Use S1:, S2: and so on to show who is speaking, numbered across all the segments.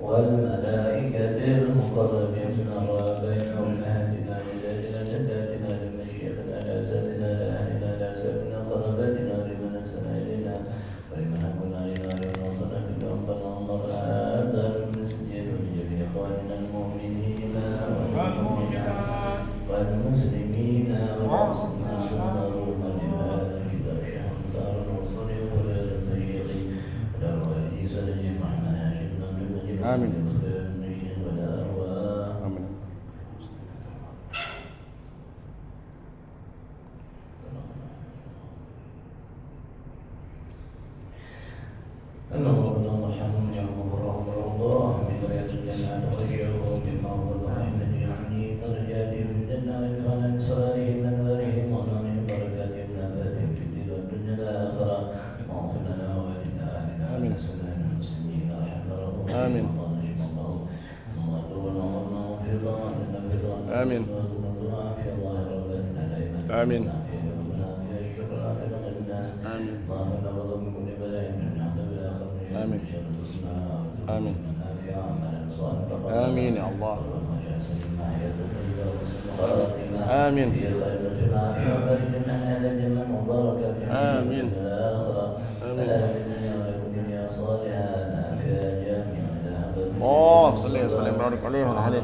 S1: والملائكة المقربين نرى بين أمهاتنا جداتنا جداتنا لمشيئتنا لأساتنا لأهلنا لأسابنا قراباتنا لمن أسنى إلينا ولمن أمنا إلى لمن وصلنا بالأنبا الأنظر هذا المسجد لجميع إخواننا المؤمنين والمؤمنات والمسلمين والمسلمات ونروما لهذا الكتاب شهر زار الوصول وولاد المشيخ ودعوة عيسى لجمعنا هاشمنا بالمجيد
S2: آمين. آمين. آمين. آمين يا الله. آمين. آمين. اللهم صل وسلم وبارك عليه وعلى آله.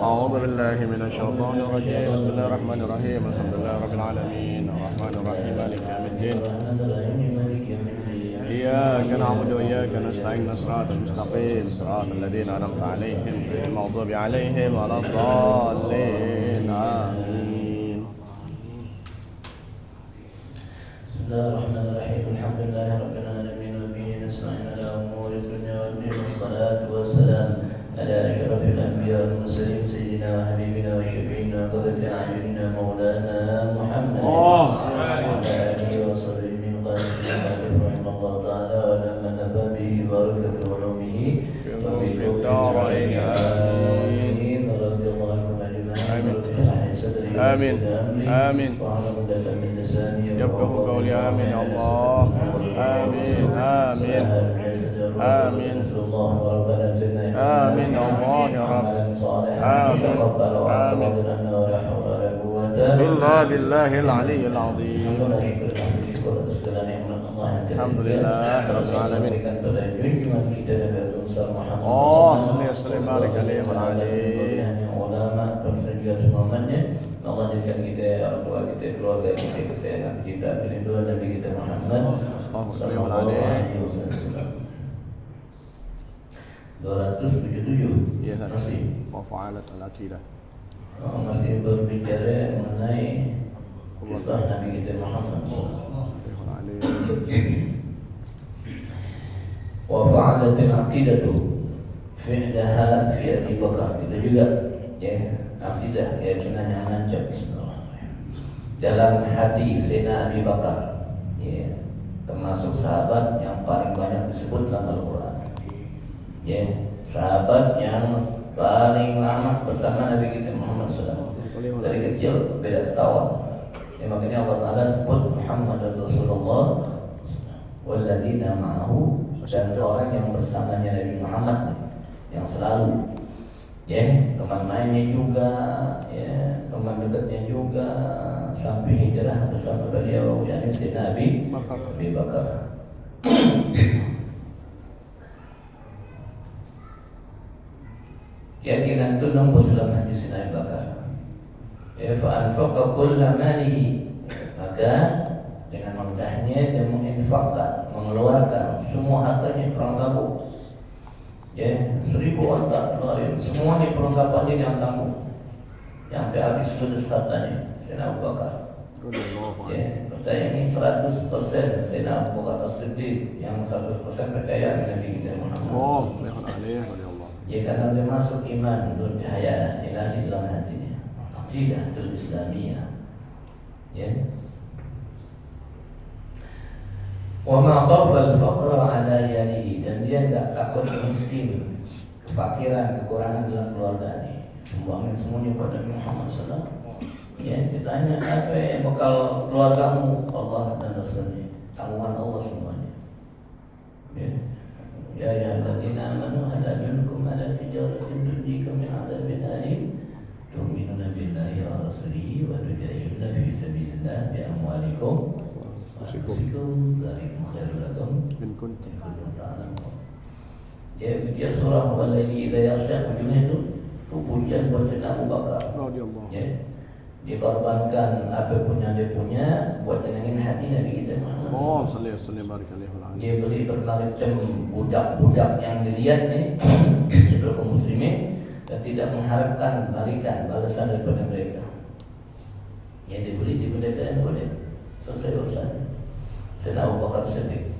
S2: أعوذ بالله من الشيطان الرجيم. بسم الله الرحمن الرحيم. الحمد لله رب العالمين الرحمن الرحيم مالك يوم الدين. إياك نعبد وإياك نستعين صراط المستقيم صراط الذين أنعمت عليهم غير المغضوب عليهم ولا الضالين. آمين.
S1: بسم الله الرحمن الرحيم. الحمد لله رب العالمين وبه نستعين على أمور الدنيا والدين والصلاة والسلام على أشرف الأنبياء والمرسلين سيدنا وحبيبنا وشفيعنا وقرة أعيننا مولانا محمد وعلى آله وصحبه من قال رحمه الله تعالى ولما نبى به بركة علومه وفي الدارين آمين. رضي الله عنهم أجمعين.
S2: آمين. آمين. يفقه قولي. آمين يا الله. آمين. آمين. آمين. آمين يا الله يا رب. آمين. آمين. بالله العلي العظيم. الحمد لله رب العالمين. صل وسلم وبارك عليه وعلى آله.
S1: Allah jadikan kita, orang tua kita, keluarga kita, kesayangan kita, perlindungan Nabi kita Muhammad sallallahu alaihi wasallam. 277
S2: Ya,
S1: masih
S2: wafa'alat al-aqidah.
S1: Masih berbicara mengenai kisah Nabi kita Muhammad sallallahu alaihi wasallam. Wafa'alat al-aqidatu fi'laha fi Abi Bakar. Itu juga ya, akidah keyakinan yang nancap dalam hati Sayyidina Abi Bakar, ya, termasuk sahabat yang paling banyak disebut dalam Al-Quran, ya, sahabat yang paling lama bersama Nabi kita Muhammad SAW dari kecil, beda setahun, ya, makanya Allah Ta'ala sebut Muhammad Rasulullah walladzina ma'ahu, dan orang yang bersamanya Nabi Muhammad yang selalu, ya, teman mainnya juga, ya, teman dekatnya juga sampai hijrah bersama beliau, yakni Sayyidina Abi Bakar. Keyakinan itu nembus dalam hadis Sayyidina Abi Bakar. Ya, fa'anfaqa kulla malihi, maka dengan mudahnya dia menginfakkan, mengeluarkan semua hartanya perang Tabuk. Ya, 1000 onta keluarin, semua ini perlengkapannya yang tangguh, sampai habis ludes hartanya Sayyidina Abu Bakar. Ya, percaya ini 100% Sayyidina Abu Bakar As-Siddiq yang 100% percaya dengan Nabi kita Muhammad. Ya, karena dia masuk iman bercahaya ilahi dalam hatinya, aqidatul Islamiyah. Ya. Wa ma khafa al-faqra ala yadihi, dan dia enggak takut miskin, kefakiran, kekurangan dalam keluarganya. Sumbangin semuanya pada Muhammad SAW. Ya, ditanya apa yang bekal keluargamu? Allah dan Rasulnya, tanggungan Allah semuanya. Ya, ya ayyuhalladzina amanu hal adullukum ala tijaratin tunjikum min 'adzabin alim tu'minuna billahi wa rasulihi wa tujahiduna fi sabilillah bi amwalikum wa anfusikum dzalikum khairul lakum in kuntum ta'lamun. Dia surah Wal-Laili idza yaghsha, ujungnya itu pujian buat Sayyidina Abu Bakar. Ya, dikorbankan apa punya dia punya buat nyenengin hati Nabi kita Muhammad.
S2: Oh, sallallahu alaihi wasallam.
S1: Dia beli berbagai macam budak-budak yang dilihat nih di kaum muslimin dan tidak mengharapkan balikan balasan daripada mereka. Yang dibeli diberikan boleh selesai urusan. Sayyidina Abu Bakar Siddiq.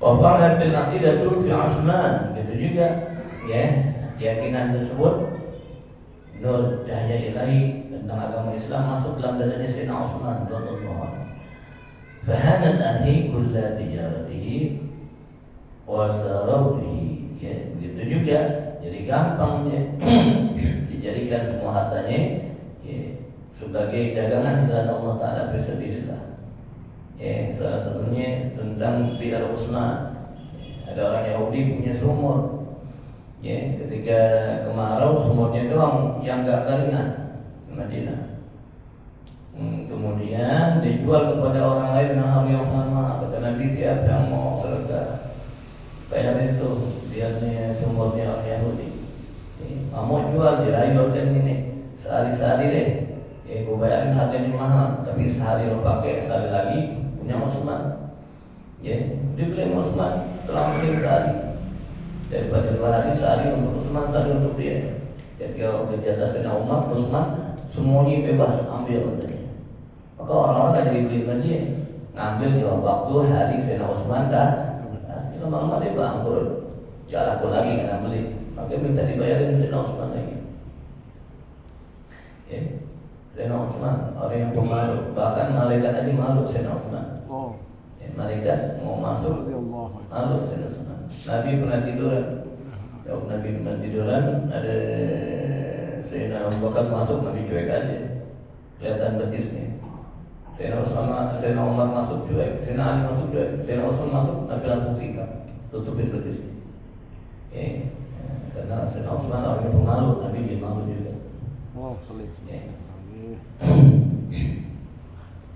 S1: Wa fa'alatil aqidatu fi asman, gitu juga ya, keyakinan tersebut nur cahaya ilahi tentang agama Islam masuk dalam dadanya Sayyidina Utsman radhiyallahu anhu. Fahanat anhi kulla tijaratihi wa sarawdihi, ya begitu juga jadi gampang ya dijadikan semua hartanya ya, sebagai dagangan di jalan Allah Ta'ala fisabilillah. Ya, salah satunya tentang Biar Utsman. Ada orang Yahudi punya sumur. Ya, ketika kemarau sumurnya doang yang enggak keringan di Madinah. Kemudian dijual kepada orang lain dengan harga yang sama. Kata Nabi, siapa yang mau sedekah? Bayar itu, biarnya sumurnya orang Yahudi. Mau jual, dirayu kan ini sehari-sehari deh. Ya, gue bayarin harganya mahal, tapi sehari lo pakai, sehari lagi punya Utsman. Ya, dibeli Utsman selama sehari. Daripada 2 hari, sehari untuk Utsman, sehari untuk dia. Jadi kalau kerja Sayyidina Umar, Utsman semuanya bebas ambil katanya. Maka orang-orang dari beli dia ngambil di waktu hari Sayyidina Utsman dah. Asli lama-lama dia bangkrut. Jalan lagi kena beli. Maka minta dibayarin Sayyidina Utsman lagi. Ya, Sayyidina Utsman orang yang pemalu, bahkan malaikat aja malu Sayyidina Utsman.
S2: Oh.
S1: Ya, malaikat mau masuk malu Sayyidina Utsman. Nabi pernah tiduran. Kalau Nabi pernah tiduran, ada Sayyidina Abu Bakar masuk, Nabi cuek aja, kelihatan betisnya. Sayyidina Umar masuk cuek, Sayyidina Ali masuk cuek, Sayyidina Utsman masuk, Nabi langsung sikat, tutupin betisnya. Karena Sayyidina Utsman orang yang pemalu, Nabi dia malu juga.
S2: Oh, salih.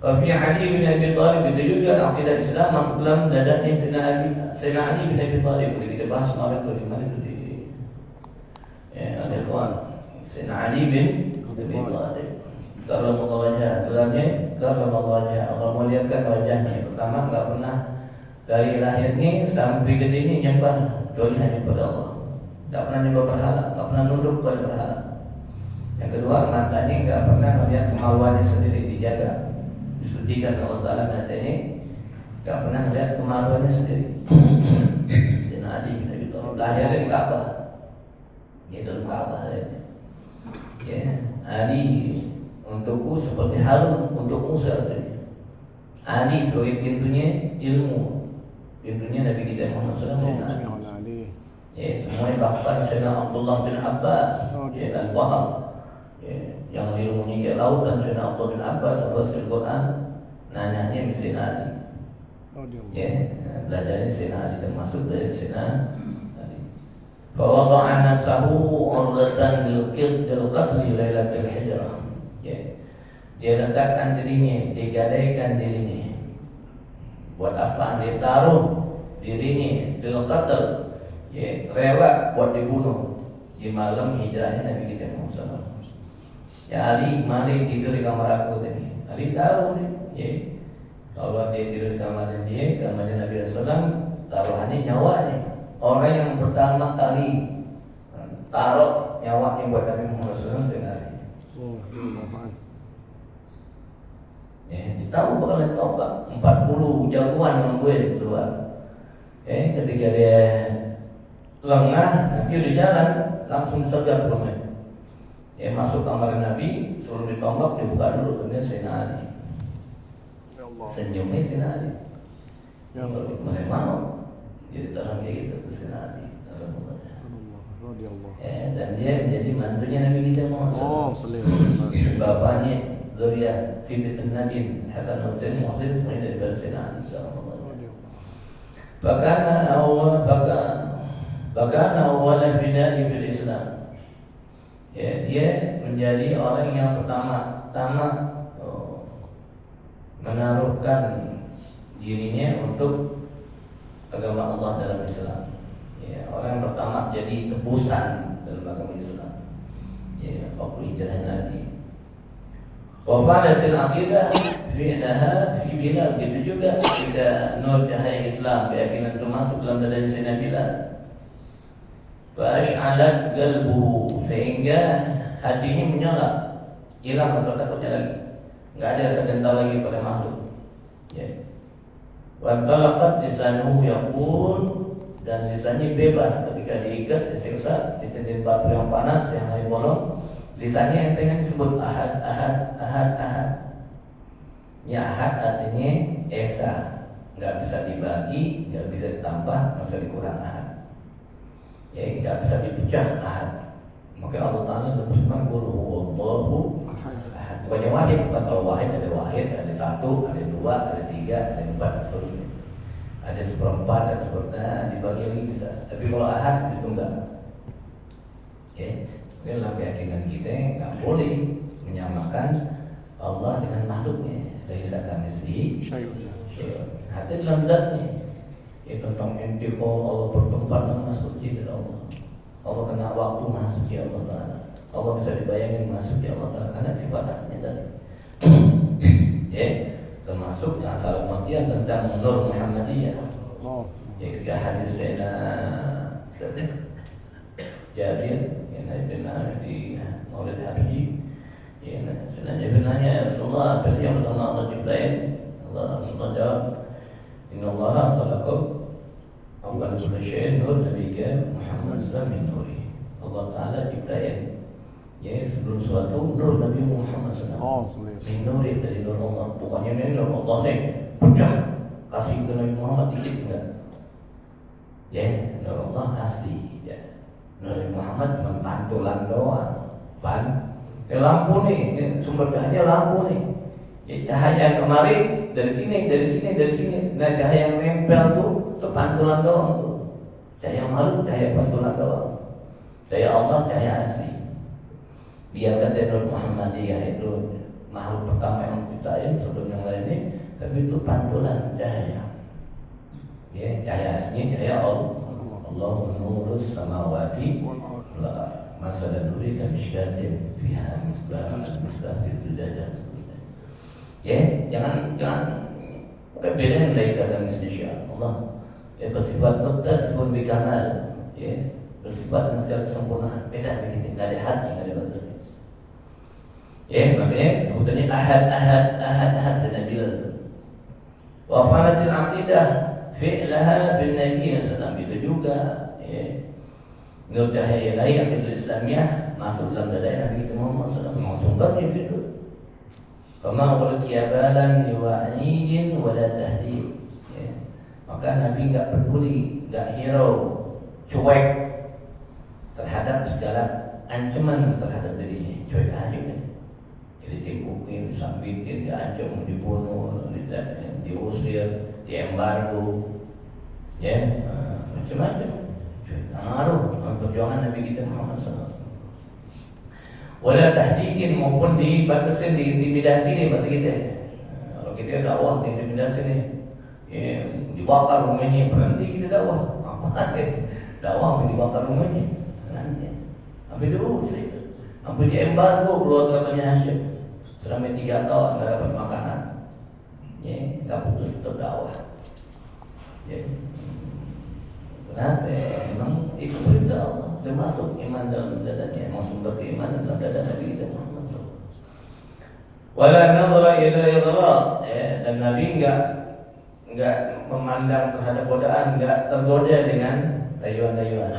S1: Fi Ali bin Abi Thalib itu juga akidah Islam masuk dalam dadanya Sayyidina Ali bin Abi Thalib. Kita bahas kemarin tuh di mana itu di al-Ikhwan. Sayyidina Ali bin Abi Thalib. Kalau mau wajah, gelarnya kalau mau wajah, kalau mau lihatkan wajahnya, pertama enggak pernah dari lahirnya sampai gedenya nyembah kecuali hanya pada Allah. Enggak pernah nyembah berhala, enggak pernah nunduk pada berhala. Yang kedua, matanya enggak pernah melihat kemaluannya sendiri, dijaga, disucikan Allah Ta'ala matanya, enggak pernah melihat kemaluannya sendiri. Sayyidina Ali bin Abi Thalib lahir dari Ka'bah. Ini dalam Ka'bah saja. Ya, Ali untukku seperti Harun untuk Musa katanya. Ali sebagai pintunya ilmu, pintunya Nabi kita Muhammad SAW. Ya, semuanya bahkan Sayyidina Abdullah bin Abbas, ya, Al-Wahab, ya, yang ilmunya ke laut, dan Sayyidina Abdullah bin Abbas tafsir Quran, nanyanya Sayyidina Ali. Ya, belajarnya Sayyidina Ali, termasuk dari Sayyidina Ali. Fawada'a nafsahu urdatan lil qatli lailatul hijrah. Ya, dia letakkan dirinya, digadaikan dirinya. Buat apa? Dia taruh dirinya lil qatl, ya, rela buat dibunuh di malam hijrahnya Nabi kita Muhammad. Ya Ali, mari tidur di kamar aku tadi. Ali tahu nih, ya, kalau dia tidur di kamarnya dia, kamarnya Nabi Rasulullah, taruhannya nyawanya. Orang yang pertama kali taruh nyawanya buat Nabi Muhammad SAW Ali.
S2: Oh,
S1: Ya, ditahu bakal tombak 40 jagoan yang gue keluar. Ketika dia lengah, Nabi udah jalan, langsung sergap rumahnya. Ya, masuk kamar Nabi, suruh ditombak, dibuka dulu, kemudian Sayyidina Ali. Senyumnya Sayyidina Ali.
S2: Ya.
S1: Mana mau jadi orang kayak gitu kesenangan
S2: Radhiyallahu.
S1: dan dia menjadi mantunya Nabi kita Muhammad
S2: Oh,
S1: SAW.
S2: sallallahu.
S1: Bapaknya Zuriyah Siti Nabi Hasan Hussein Muhammad semuanya dari Barcelona. Bahkan awal fidai fil Islam. Ya, dia menjadi orang yang pertama menaruhkan dirinya untuk agama Allah dalam Islam. Ya, orang yang pertama jadi tebusan dalam agama Islam. Ya, waktu hijrah Nabi. Wafadatil aqidah fi'laha fi Bilal, gitu juga ketika nur cahaya Islam keyakinan itu masuk dalam dada Sayyidina Bilal. Wa ash'alat qalbuhu, sehingga hatinya menyala, hilang rasa takutnya lagi, enggak ada rasa dendam lagi pada makhluk. Ya. Wa talaqat lisanuhu yaqul, dan lisannya bebas ketika diikat, disiksa, ditendang batu yang panas, yang air bolong. Lisannya yang tengah disebut ahad, ahad, ahad, ahad. Ya, ahad artinya esa, nggak bisa dibagi, nggak bisa ditambah, nggak bisa dikurang ahad. Ya, nggak bisa dipecah ahad. Maka Allah Taala berfirman, "Qul huwallahu ahad." Bukannya wahid, bukan. Kalau wahid ada wahid, ada satu, ada dua, ada tiga, ada empat, dan seterusnya. Ada seperempat dan seperempat, dibagi lagi bisa. Tapi kalau ahad itu enggak. Ya. Ini dalam keyakinan kita nggak boleh menyamakan Allah dengan makhluknya. Laisa kamitslihi syai'un. Hati dalam zatnya. Ya, tentang intiqo Allah bertempat dengan suci dari Allah. Allah kena waktu maha suci Allah Taala. Allah bisa dibayangin maha suci Allah Taala karena sifatnya tadi. Ya, termasuk yang salah pengertian tentang Nur Muhammadiyah. Ya, ketika hadis Jabir benar di Maulid Haji, ya, sebenarnya benarnya Rasulullah apa sih yang pertama Allah ciptain? Allah Rasulullah jawab, Inna Allah khalaqakum awwal kulli syai'in nur nabiyya Muhammad sallallahu alaihi wasallam. Allah Taala ciptain, ya, sebelum suatu nur Nabi Muhammad sallallahu alaihi wasallam. Nur dari nur Allah, bukannya ini nur Allah nih pecah kasih ke Nabi Muhammad dikit enggak? Ya, nur Allah asli. Ya. Nabi Muhammad cuma pantulan doang, lampu nih, sumber cahaya lampu nih. Ya, cahaya yang kemarin dari sini. Nah, cahaya yang nempel tuh pantulan doang tuh. Cahaya makhluk, cahaya pantulan doang. Cahaya Allah, cahaya asli. Biar kata Nur Muhammadiyah itu makhluk pertama yang diciptain sebelum yang lainnya, tapi itu pantulan cahaya. Ya, cahaya asli, cahaya Allah. Allahu nurus samawati wal ardh. Masalan nuri kamishkatin fiha misbah fi zujajah. Ya, jangan bukan beda yang laisa dan misliya Allah. Ya, bersifat mutas pun bikamal. Ya, bersifat dengan segala kesempurnaan. Beda begini, enggak ada hadnya, enggak ada batasnya. Ya, makanya sebutannya ahad senabil. Wa fanatil aqidah fi'laha fil Nabi sallallahu itu juga, ya. Nur cahaya lain akidah Islamiyah masuk dalam dada Nabi Muhammad sallallahu alaihi wasallam, sumbernya di situ. Fama ulqiyabalan liwa'idin wala tahdid. Ya. Maka Nabi enggak peduli, enggak hirau, cuek terhadap segala ancaman terhadap dirinya, cuek aja kan. Jadi dibukin, disambitin, diancam, dibunuh, diusir, diembargo, ya, macam-macam. Pengaruh perjuangan Nabi kita Muhammad SAW. Wala tahdidin, maupun dibatasin, diintimidasi nih bahasa kita. Kalau kita dakwah diintimidasi nih, ya, dibakar rumahnya, berhenti kita dakwah. Apa dakwah dibakar rumahnya, nanti sampai diusir, sampai diembargo keluarga Bani Hashim selama 3 tahun nggak dapat makanan. Ya, nggak putus berdakwah. Ya. Kenapa? Memang itu perintah Allah. Termasuk iman dalam dadanya, masuk beriman dalam dada Nabi kita Muhammad SAW. Wala nadhara ila yadhara. Ya, dan Nabi enggak memandang terhadap godaan, enggak tergoda dengan rayuan-rayuan.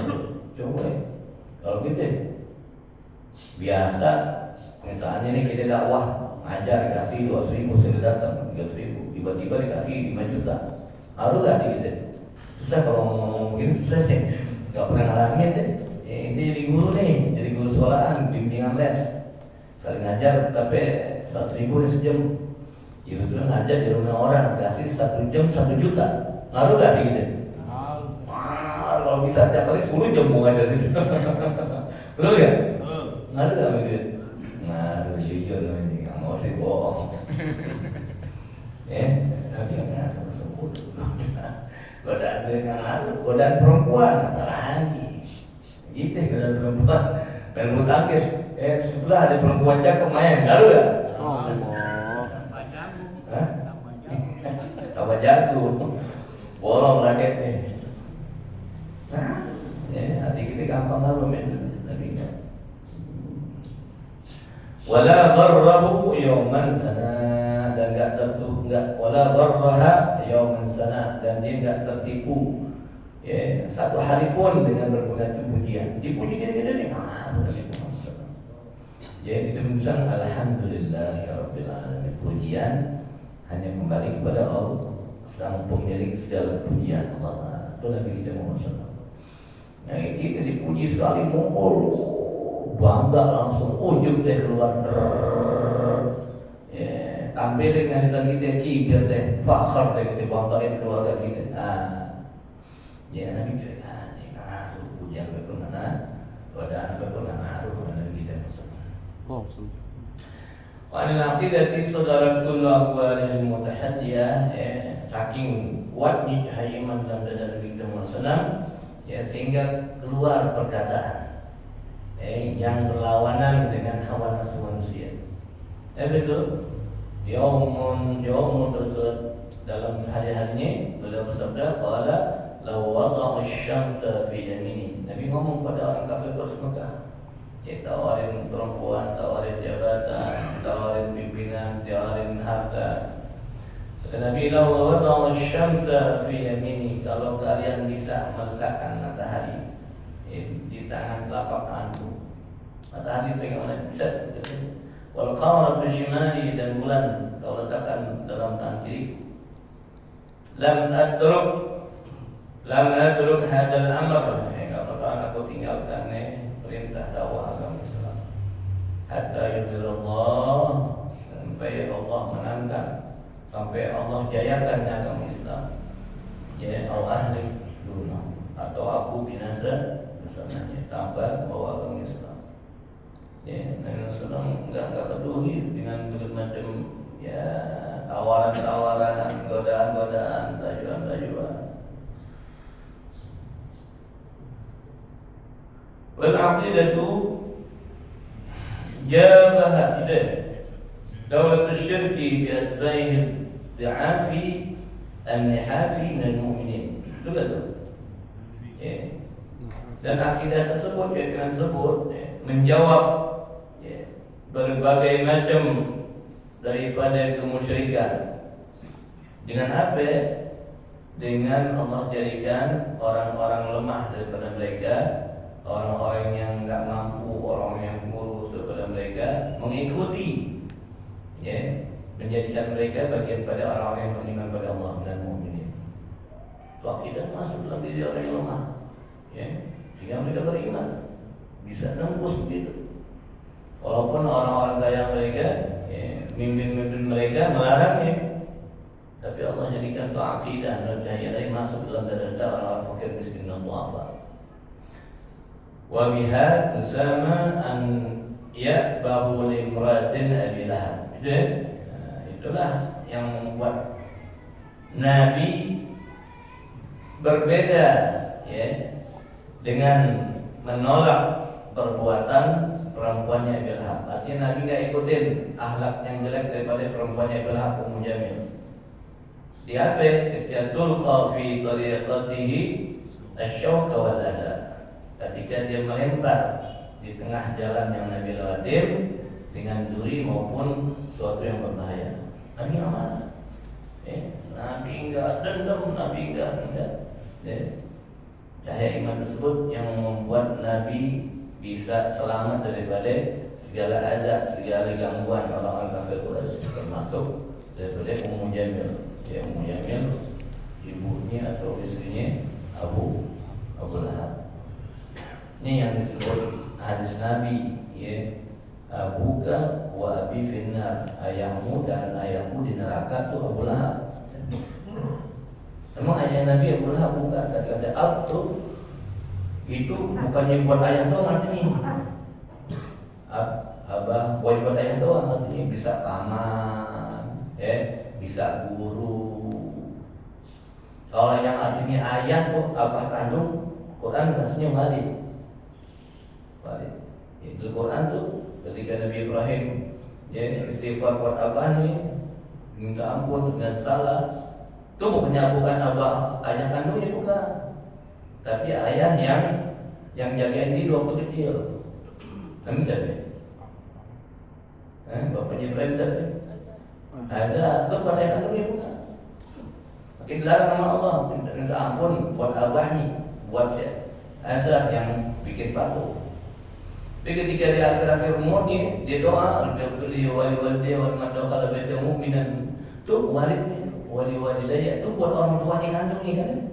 S1: Coba kalau gitu biasa, misalnya ini kita dakwah ngajar dikasih 2.000 sudah datang 3.000, tiba-tiba dikasih 5 juta. Ngaruh gak di kita? Susah kalau ngomong begini, susah deh. Gak pernah ngalamin deh. Ini jadi guru nih, jadi guru sekolahan, bimbingan les. Saling ngajar, tapi 100.000 nih sejam. Ya betul ngajar di rumah orang, kasih 1 jam 1 juta. Ngaruh gak di kita? Kalau bisa tiap kali 10 jam mau ngajar gitu. Betul ya? Ngaruh gak begitu? Ngaruh jujur ini, nggak mau sih bohong. Tapi ngaruh sebut. Godaan itu nggak ngaruh, godaan perempuan apalagi. Gitu godaan perempuan. Dan bulu tangkis, sebelah ada perempuan cakep main, ngaruh gak? Tambah jago, bolong raketnya. Hati kita gampang ngaruh tapi enggak. Wala gharrahu yawman sana, dan enggak wala gharraha yawman sana, dan dia enggak tertipu satu hari pun dengan berbagai pujian. Dipuji gini-gini nih, jadi kita mengucapkan alhamdulillahirabbil alamin. Pujian hanya kembali kepada Allah sang pemilik segala pujian Allah. Itu Nabi kita Muhammad. Nah, kita dipuji sekali mumpul, bangga langsung ujung deh keluar. Tampil dengan lisan kita kibir deh, fakhar deh, kita banggain keluarga kita. Nabi cerita, ngaruh pujian berkenaan, godaan berkenaan ngaruh Nabi kita Muhammad. Wanil aqidati sadaratul aqwalil mutahaddiyah, saking kuatnya cahaya iman dalam dada Nabi Muhammad sehingga keluar perkataan yang berlawanan dengan hawa nafsu manusia. Betul. Yaumun tersebut dalam hari-harinya beliau bersabda, qala law wada'u asy-syamsa fi yamini. Nabi ngomong pada orang kafir terus Mekah. Tawarin perempuan, tawarin jabatan, tawarin pimpinan, tawarin harta. Kata Nabi, law wada'u asy-syamsa fi yamini, kalau kalian bisa meletakkan matahari di tangan telapak tanganku. Matahari pegang mana bisa. Wal qamara fi shimali, dan bulan kau letakkan dalam tangan kiri. Lam atruk hadal amr. Kalau aku tinggalkan perintah dakwah agama Islam. Hatta yuzilullah, sampai Allah menangkan, sampai Allah jayakan agama Islam. Au ahli duna, atau aku binasa bersamanya tanpa bawa agama Islam. Nabi Sallam enggak peduli dengan berbagai macam tawaran-tawaran, godaan-godaan, tajuan-tajuan. Wal aqidatu jabaha daulat syirki bi atba'ihi bi'afi an-nihafi min al-mu'minin. Itu betul. Dan akidah tersebut, keyakinan tersebut menjawab berbagai macam daripada kemusyrikan. Dengan apa? Dengan Allah jadikan orang-orang lemah daripada mereka, orang-orang yang enggak mampu, orang yang kurus daripada mereka mengikuti, menjadikan mereka bagian pada orang-orang yang beriman pada Allah dan mukminin. Itu akidah masuk dalam diri orang yang lemah, sehingga mereka beriman, bisa nembus begitu. Walaupun orang-orang kaya mereka, mimpin-mimpin mereka melarangnya, tapi Allah jadikan itu akidah dan cahaya masuk dalam dada orang-orang fakir miskin dan du'afa. Wa biha tusama an ya'bahu limratin Abi Lahab. Itulah yang membuat Nabi berbeda dengan menolak perbuatan perempuannya Abi Lahab. Artinya Nabi enggak ikutin akhlak yang jelek daripada perempuannya Abi Lahab, Ummu Jamil. Dia ketika tulqa fi tariqatihi asy-syauq wal adha. Ketika dia melempar di tengah jalan yang Nabi lewatin dengan duri maupun sesuatu yang berbahaya. Nabi aman. Nabi enggak dendam, Nabi enggak. Cahaya iman tersebut yang membuat Nabi bisa selamat daripada segala adab, segala gangguan orang-orang kafir Quraisy, termasuk daripada Ummu Jamil. Ummu Jamil ibunya atau istrinya Abu Lahab. Ini yang disebut hadis Nabi, ya, abuka wa abi finnar, ayahmu dan ayahmu di neraka tuh Abu Lahab. Emang ayah Nabi Abu Lahab bukan? Kata-kata ab tuh itu bukannya buat ayah doang artinya. Abah buat ayah doang artinya, bisa paman, bisa guru. Kalau yang artinya ayah tuh abah kandung, Quran maksudnya walid. Itu Quran tuh ketika Nabi Ibrahim istighfar buat abahnya, minta ampun dengan salah, itu bukan abah ayah kandungnya, bukan, tapi ayah yang jagain dia waktu kecil. Kamu siapa? Bapaknya Ibrahim siapa? Ada, itu bukan ayah kandungnya, bukan. Makin dilarang sama Allah, minta ampun buat abahnya, buat siapa? Ada yang bikin patung. Tapi ketika di akhir-akhir umurnya dia doa, Rabbighfirli wa liwalidayya wa liman dakhala baita mu'minan. Itu walidnya, wali-walidayya itu buat orang tuanya kandungnya kan.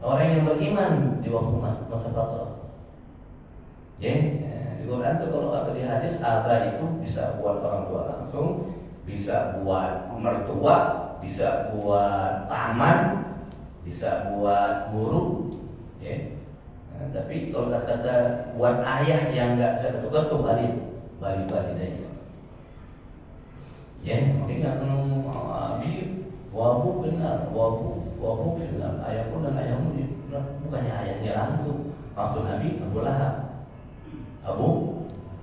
S1: Orang yang beriman di waktu masa fatrah. Di Quran itu kalau atau di hadis, abah itu bisa buat orang tua langsung, bisa buat mertua, bisa buat paman, bisa buat guru, tapi kalau kata buat ayah yang nggak bisa ketukar tuh walidayya. Makanya abi wabu benar, wabu benar, ayahku dan ayahmu bukannya ayahnya langsung. Maksud Nabi Abu Lahab,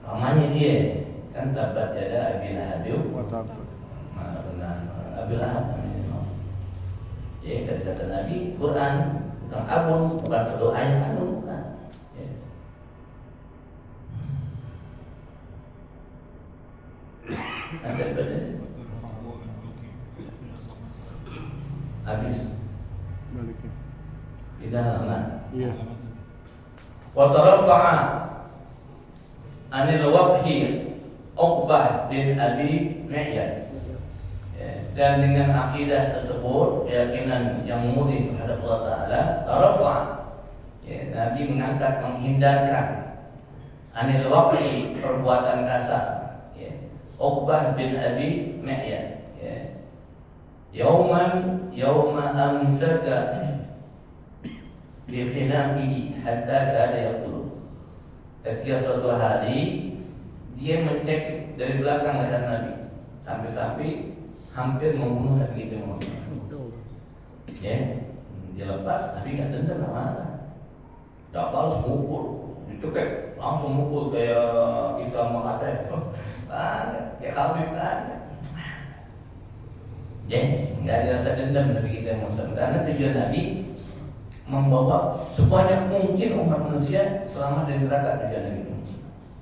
S1: pamannya dia kan, tabat jada Abi Lahab. Benar, Abi Lahab namanya. Kata Nabi, Quran bukan abun, bukan satu ayah kandung, bukan. Ada badannya. Habis. Tidak lama. Iya. Wa tarafa'a anil waqhi Uqbah bin Abi Mu'ayyad. Dan dengan akidah tersebut, keyakinan yang murni terhadap Allah Ta'ala, tarafa', Nabi mengangkat, menghindarkan anil waqi, perbuatan kasar, Uqbah bin Abi Mu'ayyad, yawma amsaka bi khinamihi hatta kada yaqulu. Ketika suatu hari dia mencekik dari belakang leher Nabi sampai hampir membunuh Nabi itu. Dia lepas, Nabi nggak dendam, nggak marah. Nggak balas mukul, dicekek langsung mukul kayak Islam Makatef, kayak Habib kan. Nggak ada rasa dendam Nabi kita Muhammad, karena tujuan Nabi membawa sebanyak mungkin umat manusia selamat dari neraka. Tujuan Nabi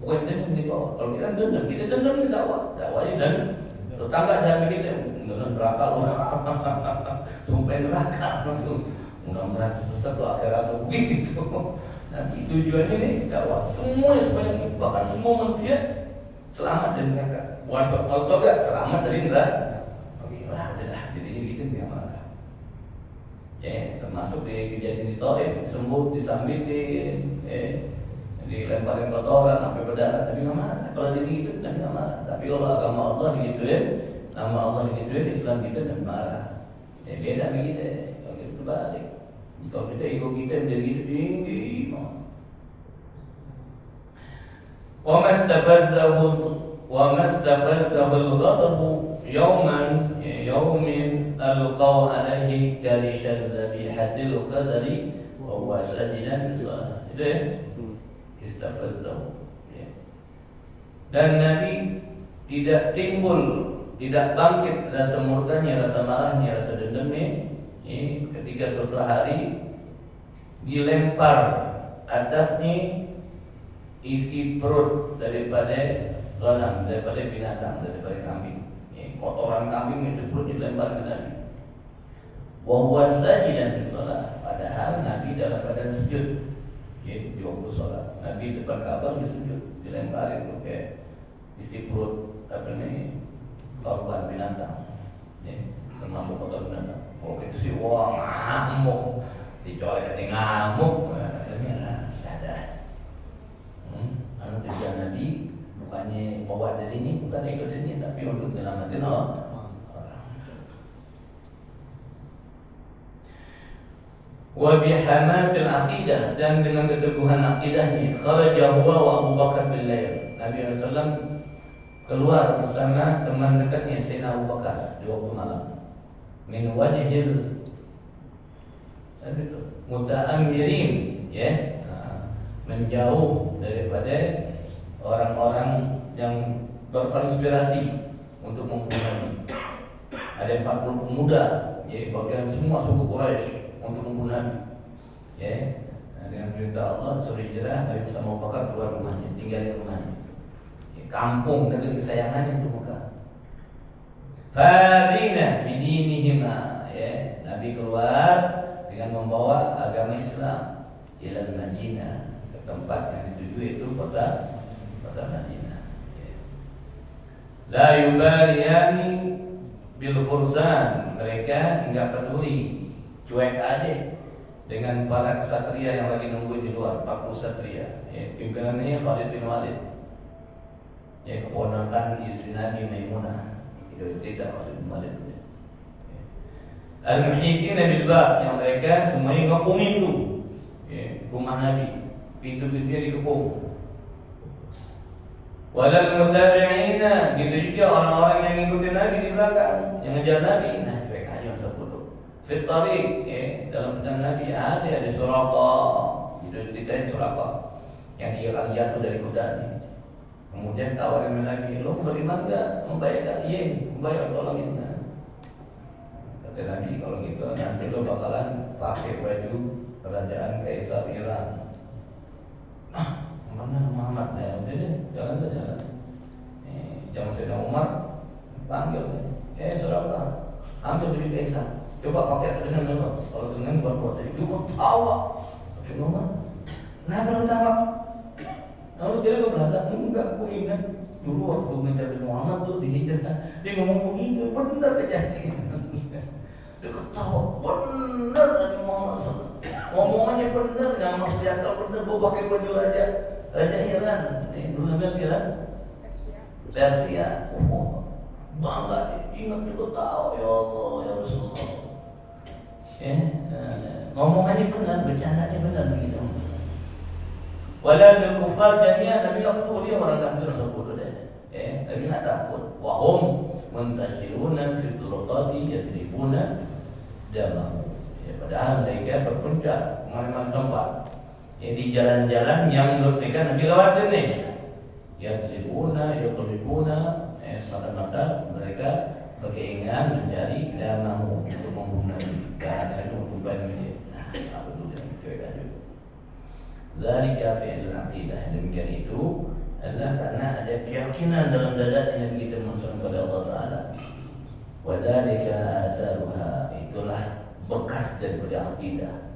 S1: bukan dendam dibawa. Kalau kita dendam, kita dakwahnya dan tetangga dari kita neraka loh, sampai neraka langsung. Mudah-mudahan satu akhirat atau begitu. Nanti tujuannya nih dakwah semua sebanyak, bahkan semua manusia selamat dari neraka. Bukan kalau surga, selamat dari neraka. Jadi gitu nggak marah. Termasuk di kejadian di Taif, sembuh disambitin, dilemparin kotoran sampai berdarah, tapi nggak marah. Kalau jadi gitu dan nggak marah. Tapi kalau agama Allah digituin, nama Allah digituin, Islam kita dan marah. Beda nih kita. Kalau kita terbalik. Kalau kita ego kita menjadi gitu tinggi. Wa mastafazzahu al-ghadabu yawmin alqaw alaihi kalishal dhabihatil qadari wa huwa sajidan bisalah. Itu ya. Istafazzahu. Dan Nabi tidak timbul, tidak bangkit rasa murkanya, rasa marahnya, rasa dendamnya ketika suatu hari dilempar atasnya isi perut daripada ghanam, daripada binatang, daripada kambing. Kotoran kambing isi perut dilempar ke Nabi. Wa huwa sajidan bisalah, padahal Nabi dalam keadaan sujud. Di waktu sholat, Nabi depan Ka'bah dia sujud, dilemparin pakai isi perut korban binatang, termasuk kotor binatang. Oke si wah ngamuk, dicolek ke ngamuk, akhirnya ada. Anu tujuan Nabi bukannya bawa dari ini, bukan ikut ini, tapi untuk menyelamatkan orang. Wa bihamasil aqidah, dan dengan keteguhan akidahnya kharaja huwa wa Abu Bakar bil lail. Nabi SAW keluar bersama teman dekatnya Sayyidina Abu Bakar di waktu malam. Min wajhil muta'ammirin, ya, menjauh daripada orang-orang yang berkonspirasi untuk membunuh Nabi. Ada 40 pemuda, ya, bagian semua suku Quraisy untuk membunuh Nabi, ya. Dengan perintah Allah suruh hijrah, Nabi bersama Abu Bakar keluar rumahnya, tinggal di rumahnya, ya, kampung negeri kesayangannya itu Mekah. Farina bidinihima, ya, Nabi keluar dengan membawa agama Islam ila Madinah, ke tempat yang dituju itu kota Madinah, ya. La yubariyani bil fursan, mereka enggak peduli, cuek aja dengan para ksatria yang lagi nunggu di luar, 40 ksatria, ya, pimpinannya Khalid bin Walid, ya, keponakan istri Nabi Maimunah, itu tidak Khalid bin Walid, ya. Al-muhiqina bil bab, yang mereka semuanya ngepung itu, ya, rumah Nabi, pintu-pintunya dikepung. Walal mutabi'ina, gitu juga orang-orang yang ngikutin Nabi di belakang, yang ngejar Nabi, nah cuek aja masa bodoh. Fit tariq, ya, dalam perjalanan Nabi ada Suraka, itu ceritain Suraka yang 3 kali jatuh dari kudanya. Kemudian tawarin Nabi, lo beriman enggak? Membayar? Iya, membayar, tolongin. Kata Nabi, kalau gitu nanti lo bakalan pakai baju kerajaan Kaisar Iran. Mana Muhammad, ya udah deh, jalan. Jangan Sayyidina Umar panggil, Suraka, ambil baju Kaisar, coba pakai Senin dulu. Kalau Senin buat jadi cukup tawa. Sayyidina Umar, kenapa lu tawa? Lalu jadi gue berkata, enggak, gue ingat dulu waktu ngejar Muhammad tuh dihijrah, dia ngomong begitu, benar kejadian. Dia ketawa, benar Nabi Muhammad SAW. Ngomongannya benar, nggak masuk akal, benar. Gue pakai baju Raja Iran, dulu namanya Iran, Persia. Oh, bangga, ingat juga tahu, ya Allah, ya Rasulullah. Ngomongannya benar, bercandanya benar begitu. Walau bil kufar jami'an, Nabi nggak peduli orang kafir tersebut, Nabi nggak takut. Wahum muntashiruna fil turqati yadribuna damahu. Padahal mereka berpuncak kemana-mana tempat, di jalan-jalan yang menurut mereka Nabi lewatin nih. Yadribuna, semata-mata mereka berkeinginan mencari damahu, untuk membunuh Nabi, karena itu membunuh dia. Nah, apa dulu yang cuek aja. Zalika fi'il aqidah, demikian itu adalah karena ada keyakinan dalam dada yang kita menunjukkan kepada Allah Taala. Wa zalika asaruha, itulah bekas daripada aqidah.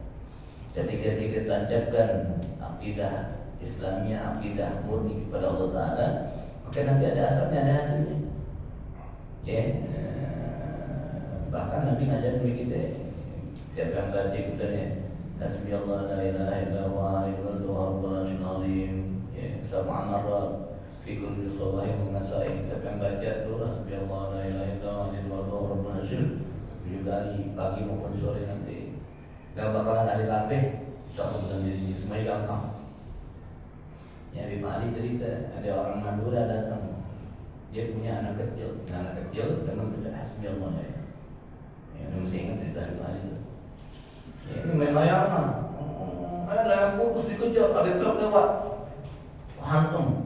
S1: Ketika kita tancapkan aqidah Islamnya, aqidah murni kepada Allah Taala, maka nanti ada asapnya, ada hasilnya. Ya, bahkan Nabi ngajar kita, siapa yang baca misalnya Hasbi Allah la ilaha illa huwa al-ghaniyyul rabbul azim, ya, sab'an marrat fi kulli sabahin wa masa'in. Siapa yang baca itu Hasbi Allah la ilaha illa huwa rabbul azim 7 kali pagi maupun sore nanti, gak bakalan ada kabeh, insyaallah bukan diri semuanya gampang. Ya, Habib Ali cerita ada orang Madura datang, dia punya anak kecil dengan baca Hasbi Allah, ya, masih ingat cerita Habib Ali itu. Ini main layangan, ada yang putus dikejar, ada truk lewat, hantum,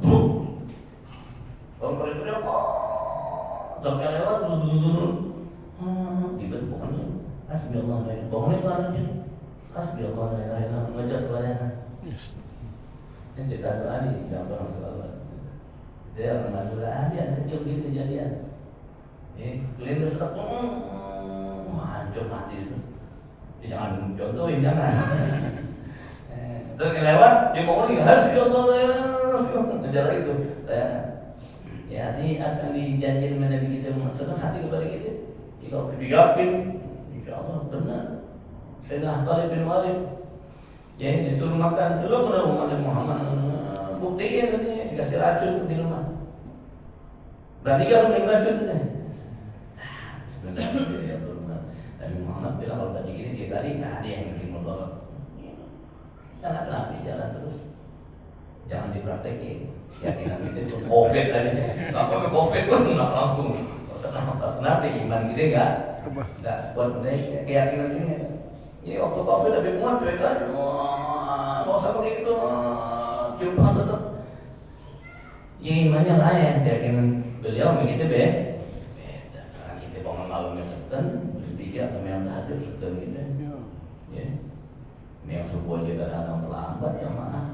S1: kalau mereka lewat, truknya lewat, turun, tiba-tiba bangunnya, Hasbi Allah la ilaha, bangunnya kan aja, Hasbi Allah la ilaha, ngejar layangan. Ini cerita Ali, jangan pernah salah. Dia orang Madura, dia kecil gitu kejadian, kelindes truk, hancur mati itu. Jangan contohin, jangan. Terus lewat, dia mau lagi harus contoh, ngejar lagi tuh. Ya, hati akan dijanjikan Nabi kita, maksudnya hati kepada kita. Kalau kita yakin, insya Allah benar. Sayyidina Khalid bin Walid ya disuruh makan, belum pernah umat Muhammad buktiin ini dikasih racun di rumah. Berarti kan minum racun itu nih. Sebenarnya ya Nabi Muhammad bilang kalau tadi gini dia tadi nggak ada yang bikin mudarat. Jangan kenapa jalan terus, jangan dipraktekin. Keyakinan kita itu COVID tadi, nggak pakai COVID pun nggak langsung. Pas kenapa iman kita nggak sekuat keyakinan ini. Ya waktu COVID lebih muat cuy kan, nggak usah pakai itu, cium tangan tetap. Ya imannya lain, keyakinan beliau begitu beda. Karena kita bangun malamnya seken, berpijak sama yang hadir seken gitu. Ya, yang subuh aja kadang-kadang terlambat ya maaf.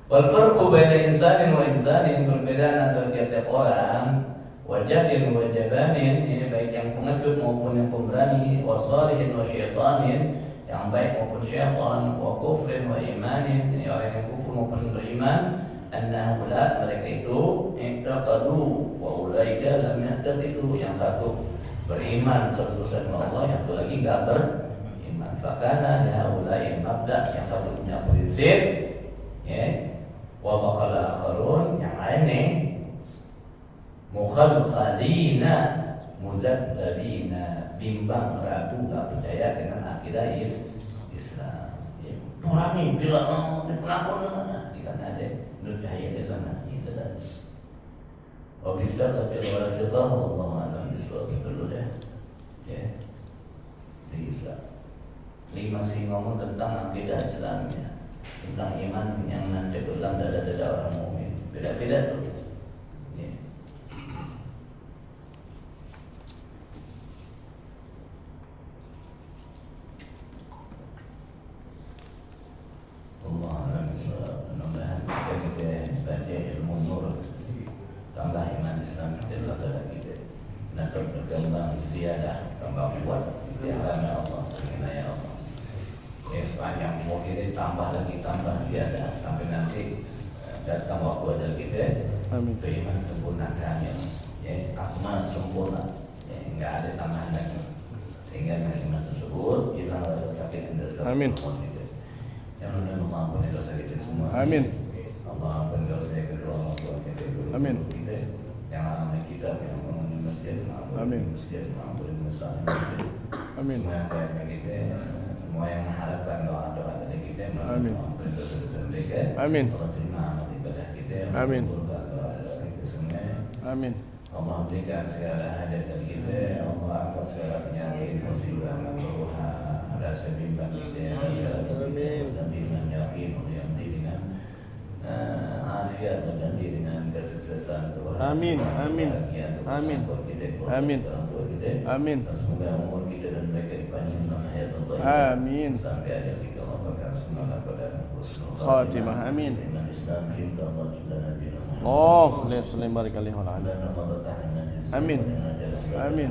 S1: Wal farqu baina insanin wa insanin, perbedaan antara tiap-tiap orang, wajabin wa jabanin, baik yang pengecut maupun yang pemberani, wa salihin wa syaitanin, yang baik maupun syaitan, wa kufrin wa imanin, orang yang kufur maupun beriman, anna haula mereka itu i'taqadu wa ulaika lam ya'taqidu, yang satu beriman 100% sama Allah, yang satu lagi enggak beriman. Fakana haula'i mabda, yang satu punya prinsip ya. Wa baqala akharun, yang lain nih mukhalifina muzaddabina, bimbang ragu enggak percaya dengan akidah Islam. Ya, orang ini bilang kenapa dikata ada nur cahaya dalam hati kita tadi. Wa bisalatil wasithah wallahu a'lam bishawab dulu deh. Ya. Di Islam. Ini masih ngomong tentang akidah Islamnya, tentang iman yang nanti dalam dada-dada orang mukmin. Beda-beda tuh. Ya. Allah alam bisawab. Mudah-mudahan kita baca ilmu nur, tambah iman Islam kita dalam dada kita. Nak berkembang ziyadah, tambah kuat. Ya Allah, ya Allah. Ya, sepanjang umur kita tambah tiada sampai nanti datang waktu ajal kita.
S2: Amin.
S1: Beriman sempurnakan ya, akmal sempurna, ya, enggak ada tambahan lagi, sehingga dengan iman tersebut hilang rasa sakit dan dosa.
S2: Amin.
S1: Yang mudah mengampuni dosa kita semua.
S2: Amin.
S1: Allah ampuni dosa kedua orang tua kita.
S2: Amin.
S1: Yang anak kita yang mengampuni masjid,
S2: Amin.
S1: mengampuni masjid.
S2: Amin.
S1: Semua yang baik kita, semua yang mengharapkan doa-doa dari kita,
S2: Amin.
S1: mengampuni dosa-dosa mereka.
S2: Amin.
S1: Allah terima amal ibadah kita.
S2: Amin.
S1: Mengabulkan doa-doa kita semua.
S2: Amin.
S1: Allah berikan segala hajat dari kita. Allah angkat segala penyakit, musibah, makruha, rasa bimbang kita, rasa kita, dan dengan yakin yang dengan afiat, dan dengan kesuksesan.
S2: Amin. Amin. Amin. Amin. Amin.
S1: Semoga umur kita dan mereka dipanjangkan dalam hayat Allah.
S2: Amin.
S1: Sampai akhir kita Allah bakal semoga pada husnul
S2: Khatimah. Amin.
S1: dengan Islam cinta Allah dan Nabi Muhammad.
S2: Oh, sallallahu barik alaihi wa ala. Amin. Amin.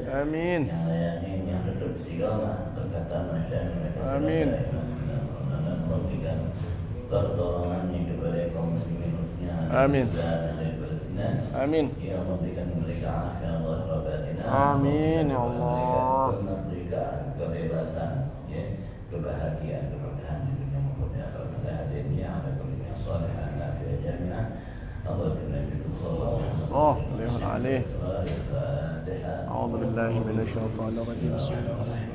S2: Amin.
S1: Yang layanin, yang duduk sigama berkata masyarakat.
S2: Amin.
S1: Memberikan pertolongannya kepada kaum muslimin khususnya.
S2: Amin. Amin.
S1: Ya memberikan mereka afiat Allah Rabbatina.
S2: Amin ya Allah.
S1: Memberikan kebebasan, ya, kebahagiaan, keberkahan di dunia maupun di akhirat. Hadirnya ada kuliah salihah nafi'ah jami'ah. Allah Nabi sallallahu alaihi wasallam.
S2: أعوذ بالله من الشيطان الرجيم. بسم الله الرحمن الرحيم.